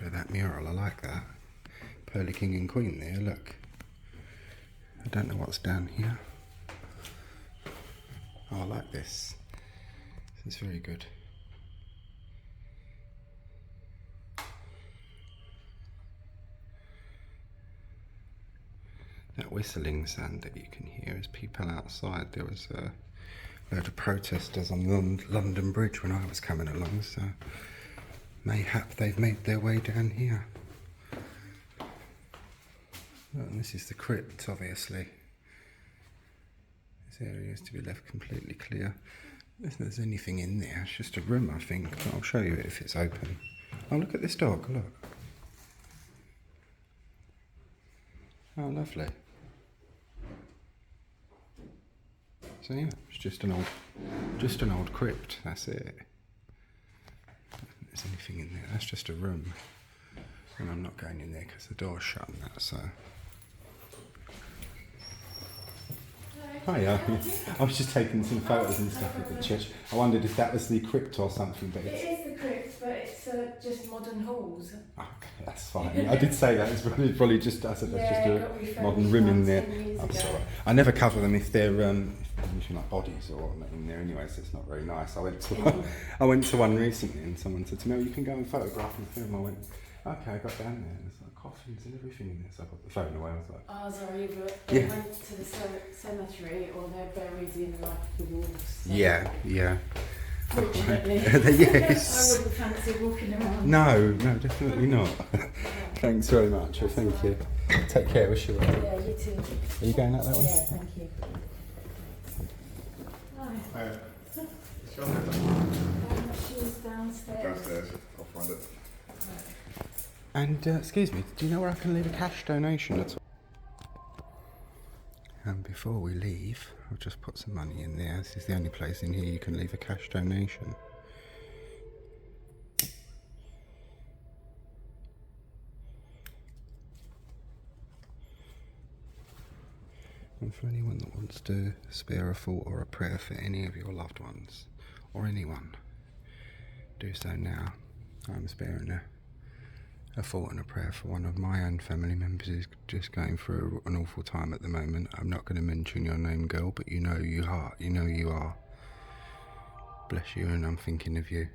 picture of that mural. I like that. Pearly King and Queen there, look. I don't know what's down here. Oh, I like this. This is very good. That whistling sound that you can hear is people outside. There was a load of protesters on the London Bridge when I was coming along, so mayhap they've made their way down here. Oh, and this is the crypt, obviously. This area is to be left completely clear. I don't think there's anything in there. It's just a room, I think, but I'll show you it if it's open. Oh, look at this dog, look. Oh, lovely. So yeah, it's just an old crypt, that's it. I don't think there's anything in there, that's just a room. And I'm not going in there because the door's shut and that, so. Hiya. I was just taking some photos and stuff at the church. I wondered if that was the crypt or something, but it's... It is the crypt, but it's just modern halls. Okay, that's fine. I did say that. It's probably just, I said that's just a modern room in there. I'm sorry. I never cover them if they're usually like bodies or in there anyway, so it's not very nice. I went to one recently and someone said to me, oh, you can go and photograph and film. I went, okay, I got down there and there's like coffins and everything in there, so I got the phone away. I was like, oh, sorry, but they went to the cemetery or they're buried in like the walls. So. Yeah. Fortunately. Yes. I wouldn't fancy walking around. No, definitely not. Thanks very much. Well, thank you. Take care. Wish you well. Yeah, you too. Are you going out that way? Yeah, thank you. Hi. She's downstairs. Downstairs. I'll find it. And excuse me, do you know where I can leave a cash donation at all? And before we leave, I'll just put some money in there. This is the only place in here you can leave a cash donation. And for anyone that wants to spare a thought or a prayer for any of your loved ones, or anyone, do so now. I'm sparing a thought and a prayer for one of my own family members who's just going through an awful time at the moment. I'm not going to mention your name, girl, but you know you are. You know you are. Bless you, and I'm thinking of you.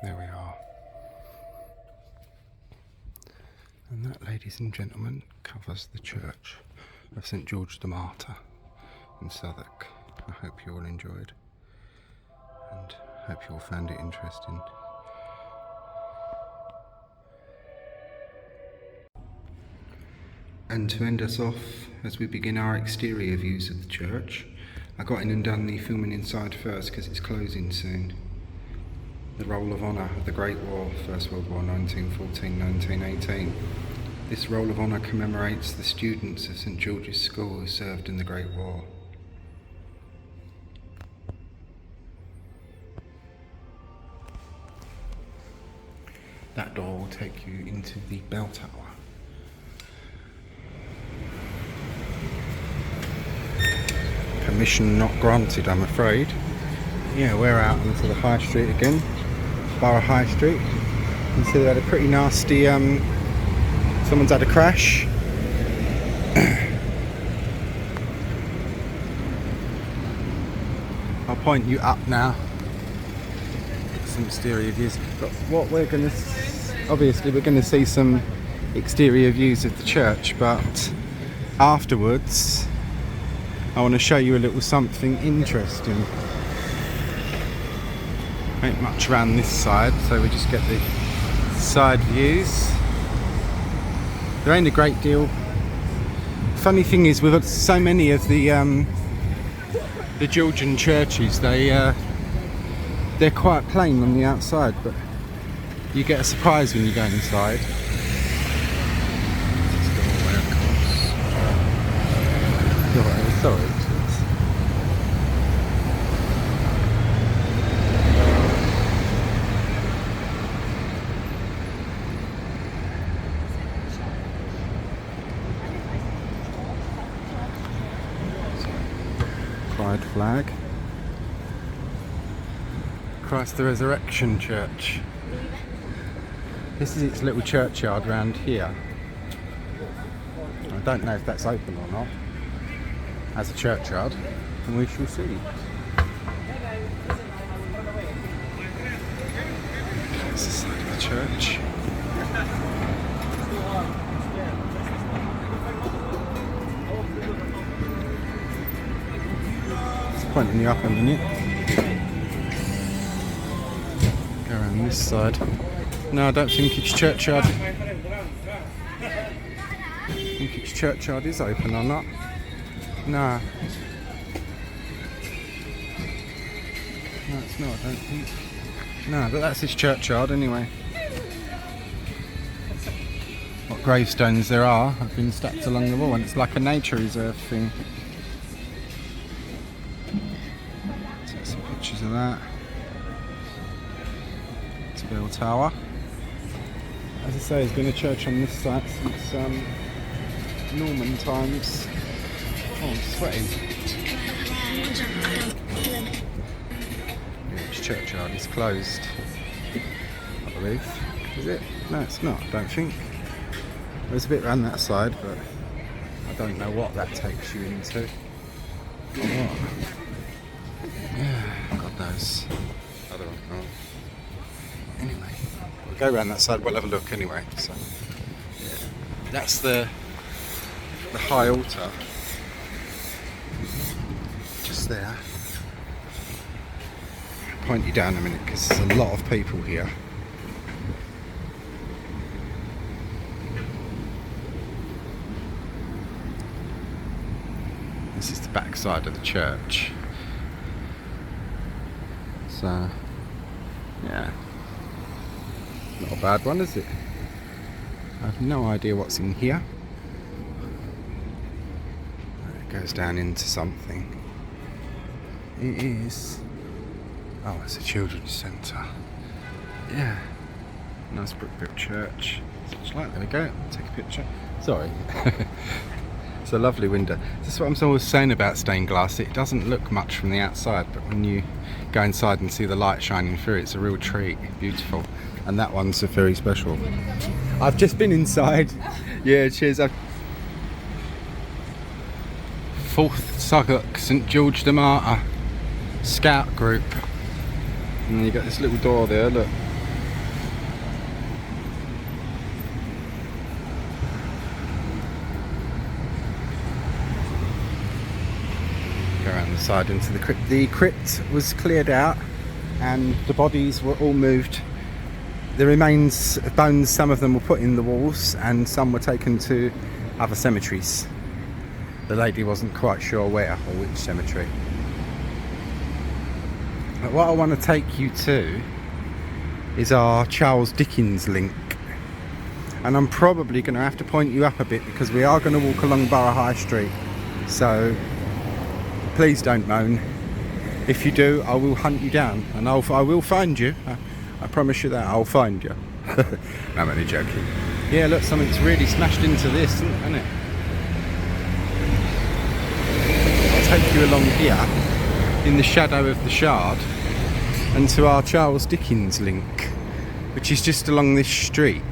There we are. And that, ladies and gentlemen, covers the church of St George the Martyr in Southwark. I hope you all enjoyed and hope you all found it interesting. And to end us off, as we begin our exterior views of the church, I got in and done the filming inside first because it's closing soon. The Roll of Honour of the Great War, First World War 1914-1918. This Roll of Honour commemorates the students of St George's School who served in the Great War. That door will take you into the bell tower. Permission not granted, I'm afraid. Yeah, we're out onto the High Street again, Borough High Street. You can see they had a pretty nasty, someone's had a crash. I'll point you up now. Some exterior views. But what we're going to, obviously we're going to see some exterior views of the church, but afterwards I want to show you a little something interesting. Ain't much around this side, so we just get the side views. There ain't a great deal. Funny thing is, we've got so many of the Georgian churches. They're quite plain on the outside, but you get a surprise when you go inside. Sorry. pride flag. Christ the Resurrection Church. This is its little churchyard round here. I don't know if that's open or not as a churchyard, and we shall see. That's the side of the church. It's pointing you up a minute. Go around this side. No, I don't think its churchyard. I think its churchyard is open or not. No. No, it's not, I don't think. No, but that's its churchyard anyway. What gravestones there are have been stacked along the wall, and it's like a nature reserve thing. Take some pictures of that. It's a bell tower. As I say, there's been a church on this site since Norman times. Oh, I'm sweating. This churchyard is closed, I believe. Is it? No, it's not, I don't think. There's a bit around that side, but I don't know what that takes you into. Or what? Yeah, God knows. I don't know. Anyway, we'll go around that side, we'll have a look anyway. So, yeah. That's the high altar. Just there. I'll point you down a minute because there's a lot of people here. This is the back side of the church. So, yeah. Not a bad one, is it? I have no idea what's in here. It goes down into something. It is... oh, it's a children's centre. Yeah. Nice brick-built church. Such like, there we go. Take a picture. Sorry. It's a lovely window. This is what I'm always saying about stained glass. It doesn't look much from the outside, but when you go inside and see the light shining through, it's a real treat. Beautiful. And that one's very special. I've just been inside. Yeah, cheers. Fourth Southwark St George the Martyr Scout Group. And you got this little door there, look. Go around the side into the crypt. The crypt was cleared out and the bodies were all moved. The remains of bones, some of them were put in the walls and some were taken to other cemeteries. The lady wasn't quite sure where or which cemetery. But what I want to take you to is our Charles Dickens link. And I'm probably going to have to point you up a bit because we are going to walk along Borough High Street. So please don't moan. If you do, I will hunt you down and I will find you. I promise you that, I'll find you. No, I'm only joking. Yeah, look, something's really smashed into this, isn't it? I'll take you along here, in the shadow of the Shard, and to our Charles Dickens link, which is just along this street.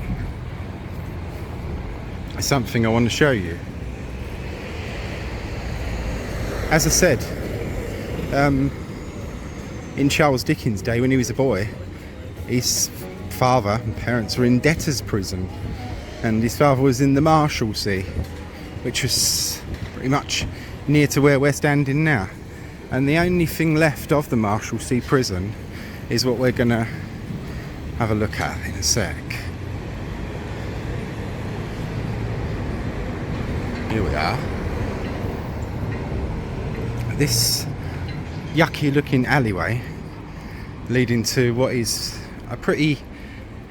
It's something I want to show you. As I said, in Charles Dickens' day, when he was a boy, his father and parents were in debtor's prison, and his father was in the Marshalsea, which was pretty much near to where we're standing now. And the only thing left of the Marshalsea prison is what we're going to have a look at in a sec. Here we are. This yucky looking alleyway leading to what is a pretty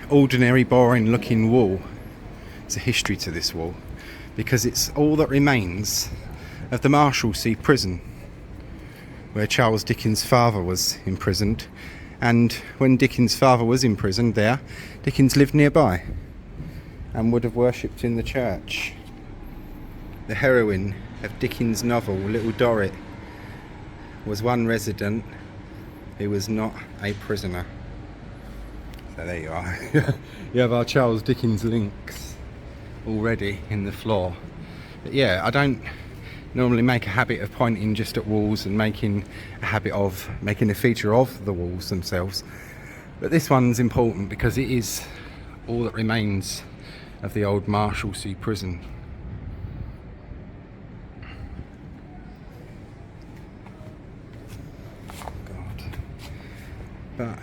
ordinary, boring looking wall. There's a history to this wall because it's all that remains of the Marshalsea prison where Charles Dickens' father was imprisoned, and when Dickens' father was imprisoned there, Dickens lived nearby and would have worshipped in the church. The heroine of Dickens' novel Little Dorrit was one resident who was not a prisoner. So there you are. You have our Charles Dickens links already in the floor. But yeah, I don't normally make a habit of pointing just at walls and making a habit of making a feature of the walls themselves. But this one's important because it is all that remains of the old Marshalsea prison. God.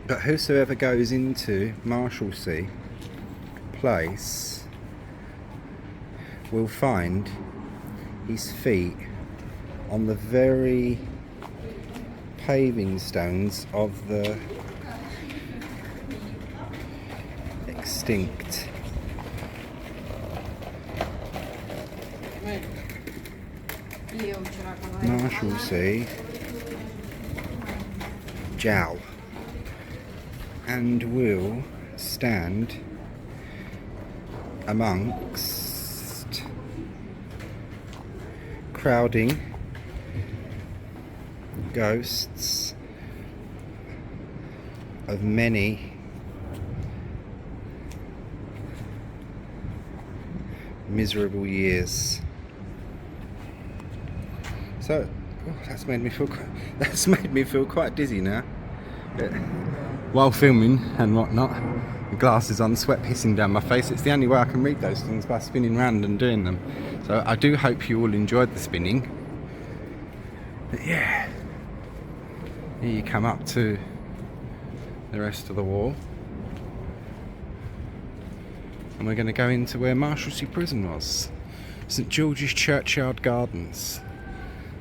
But whosoever goes into Marshalsea Place will find his feet on the very paving stones of the extinct Marshalsea Jowl, and will stand amongst crowding ghosts of many miserable years. So that's made me feel quite dizzy now. While filming and whatnot, the glasses on, sweat pissing down my face. It's the only way I can read those things, by spinning around and doing them. So I do hope you all enjoyed the spinning. But yeah, here you come up to the rest of the wall, and we're going to go into where Marshalsea Prison was, St George's Churchyard Gardens.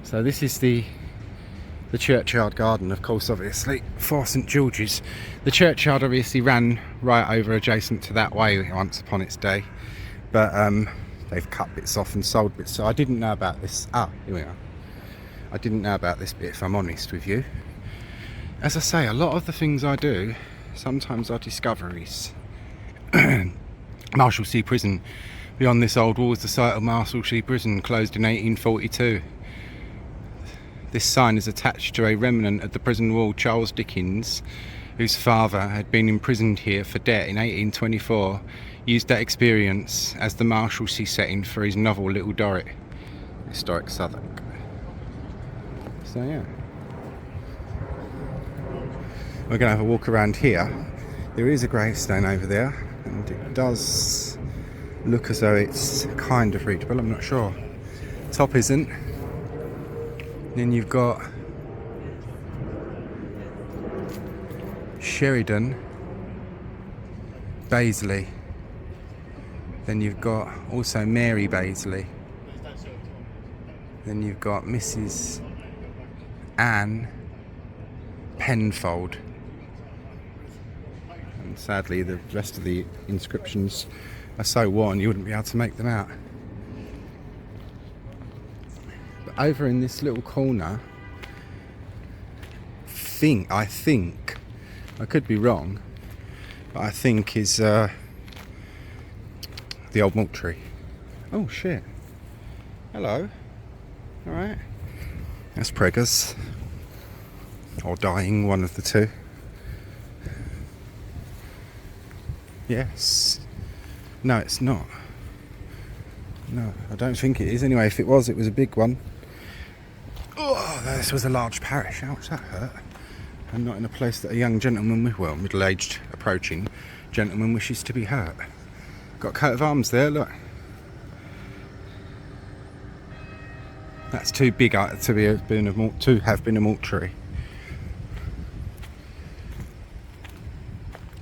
So this is the Churchyard Garden, of course, obviously, for St George's. The churchyard obviously ran right over adjacent to that way once upon its day, but they've cut bits off and sold bits, so I didn't know about this. Here we are. I didn't know about this bit, if I'm honest with you. As I say, a lot of the things I do sometimes are discoveries. Marshalsea Prison, beyond this old wall, is the site of Marshalsea Prison, closed in 1842. This sign is attached to a remnant of the prison wall. Charles Dickens, whose father had been imprisoned here for debt in 1824, used that experience as the Marshalsea setting for his novel Little Dorrit, historic Southwark. So yeah, we're going to have a walk around here. There is a gravestone over there, and it does look as though it's kind of readable. I'm not sure. Top isn't. Then you've got Sheridan, Baisley. Then you've got also Mary Baisley. Then you've got Mrs. Anne Penfold. And sadly the rest of the inscriptions are so worn you wouldn't be able to make them out. Over in this little corner, I think, I could be wrong, but I think is the old mortuary. Oh shit. Hello. Alright. That's preggers. Or dying, one of the two. Yes. No, it's not. No, I don't think it is. Anyway, if it was a big one. Oh, this was a large parish. Ouch, that hurt. And not in a place that a young gentleman, well, middle-aged, approaching gentleman wishes to be hurt. Got a coat of arms there, look. That's too big to have been a mortuary.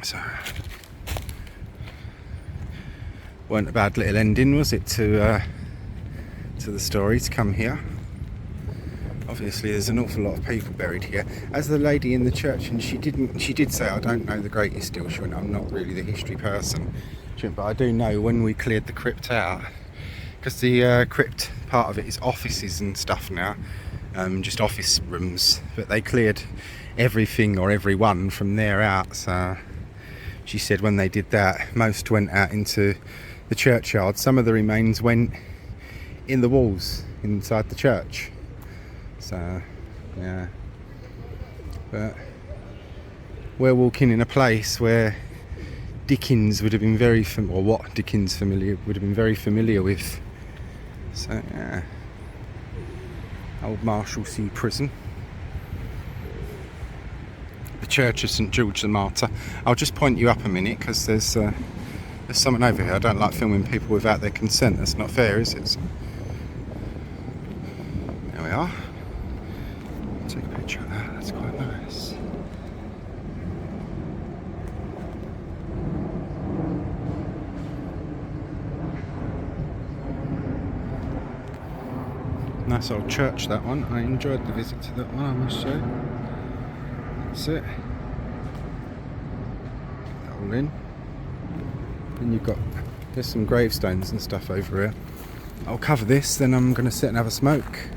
So, weren't a bad little ending, was it, to the story, to come here. Obviously there's an awful lot of people buried here. As the lady in the church, and she did say, I don't know the greatest deal. She went, I'm not really the history person. She went, but I do know when we cleared the crypt out, because the crypt part of it is offices and stuff now, just office rooms, but they cleared everything or everyone from there out. So she said when they did that, most went out into the churchyard. Some of the remains went in the walls inside the church. So, yeah. But we're walking in a place where Dickens would have been very would have been very familiar with. So, yeah. Old Marshalsea Prison. The Church of St George the Martyr. I'll just point you up a minute because there's someone over here. I don't like filming people without their consent. That's not fair, is it? There we are. Take a picture of that. That's quite nice. Nice old church, that one. I enjoyed the visit to that one, I must say. That's it. Put that all in. And you've got, there's some gravestones and stuff over here. I'll cover this, then I'm going to sit and have a smoke.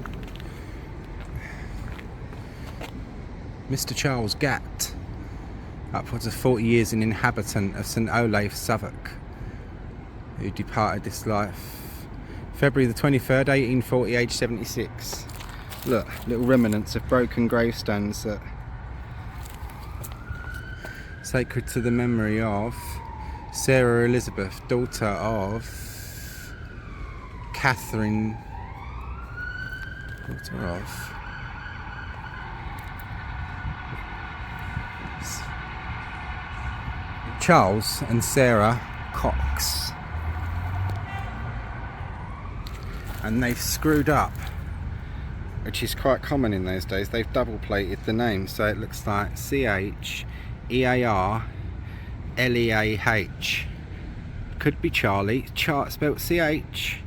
Mr. Charles Gatt, upwards of 40 years an inhabitant of St Olave, Southwark, who departed this life February the 23rd, 1840, age 76. Look, little remnants of broken gravestones that sacred to the memory of Sarah Elizabeth, daughter of Catherine, daughter of Charles and Sarah Cox. And they've screwed up, which is quite common in those days. They've double plated the name, so it looks like C-H-E-A-R-L-E-A-H. Could be Charlie, spelled C-H-A-R,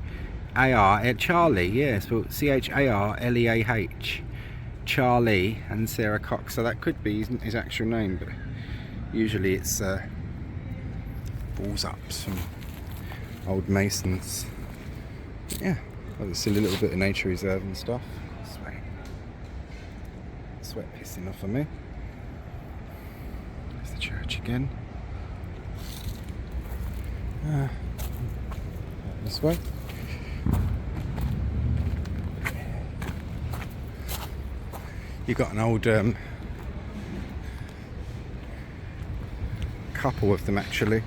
Charlie, yeah, spelled C-H-A-R-L-E-A-H. Charlie and Sarah Cox, so that could be his actual name, but usually it's balls ups from old masons. Yeah. There's still a little bit of nature reserve and stuff. Sweat pissing off of me. There's the church again. This way. You've got an old couple of them actually.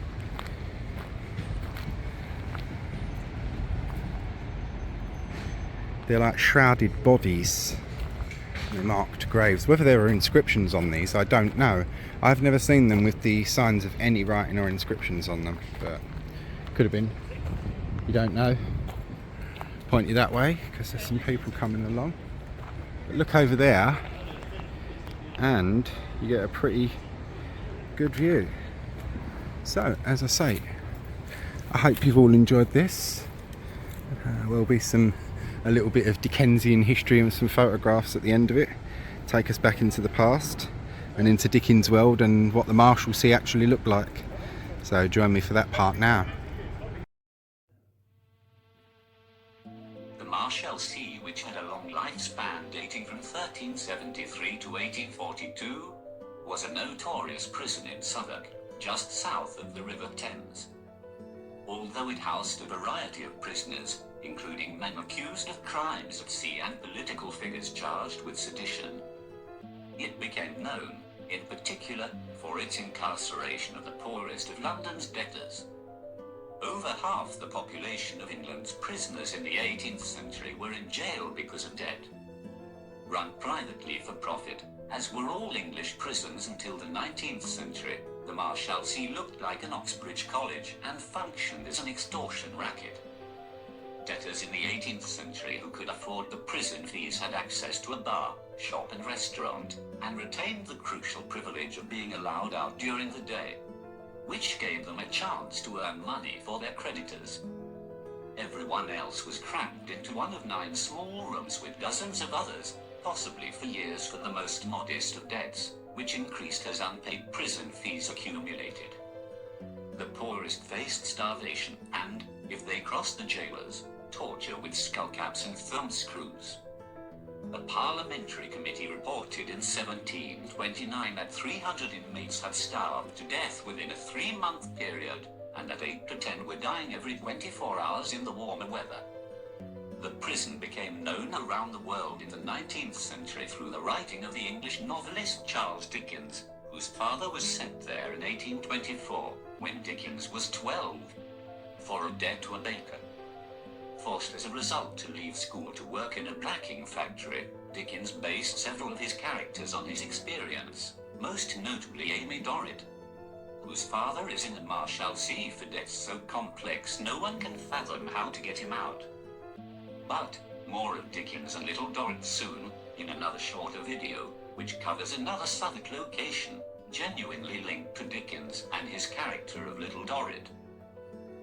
They're like shrouded bodies. They're marked graves. Whether there are inscriptions on these, I don't know. I've never seen them with the signs of any writing or inscriptions on them, but could have been. You don't know. Point you that way because there's some people coming along. But look over there, and you get a pretty good view. So, as I say, I hope you've all enjoyed this. There'll be a little bit of Dickensian history and some photographs at the end of it. Take us back into the past and into Dickens' world and what the Marshalsea actually looked like. So join me for that part now. The Marshalsea, which had a long lifespan dating from 1373 to 1842, was a notorious prison in Southwark, just south of the River Thames. Although it housed a variety of prisoners, including men accused of crimes at sea and political figures charged with sedition, it became known, in particular, for its incarceration of the poorest of London's debtors. Over half the population of England's prisoners in the 18th century were in jail because of debt. Run privately for profit, as were all English prisons until the 19th century, the Marshalsea looked like an Oxbridge college and functioned as an extortion racket. Debtors in the 18th century who could afford the prison fees had access to a bar, shop and restaurant, and retained the crucial privilege of being allowed out during the day, which gave them a chance to earn money for their creditors. Everyone else was crammed into one of 9 small rooms with dozens of others, possibly for years for the most modest of debts, which increased as unpaid prison fees accumulated. The poorest faced starvation and, if they crossed the jailers, torture with skullcaps and thumbscrews. A parliamentary committee reported in 1729 that 300 inmates had starved to death within a 3-month period, and that 8 to 10 were dying every 24 hours in the warmer weather. The prison became known around the world in the 19th century through the writing of the English novelist Charles Dickens, whose father was sent there in 1824, when Dickens was 12, for a debt to a baker. Forced as a result to leave school to work in a blacking factory, Dickens based several of his characters on his experience, most notably Amy Dorrit, whose father is in the Marshalsea for debts so complex no one can fathom how to get him out. But more of Dickens and Little Dorrit soon, in another shorter video, which covers another Southwark location, genuinely linked to Dickens and his character of Little Dorrit.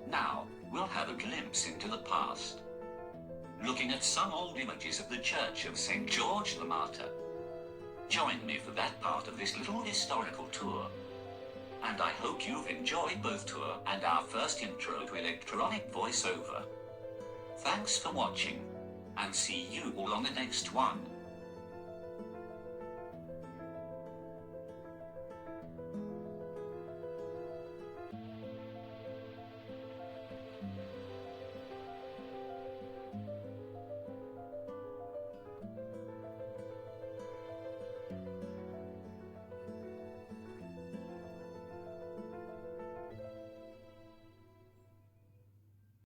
Now, we'll have a glimpse into the past, looking at some old images of the Church of St. George the Martyr. Join me for that part of this little historical tour. And I hope you've enjoyed both tour and our first intro to electronic voiceover. Thanks for watching, and see you all on the next one.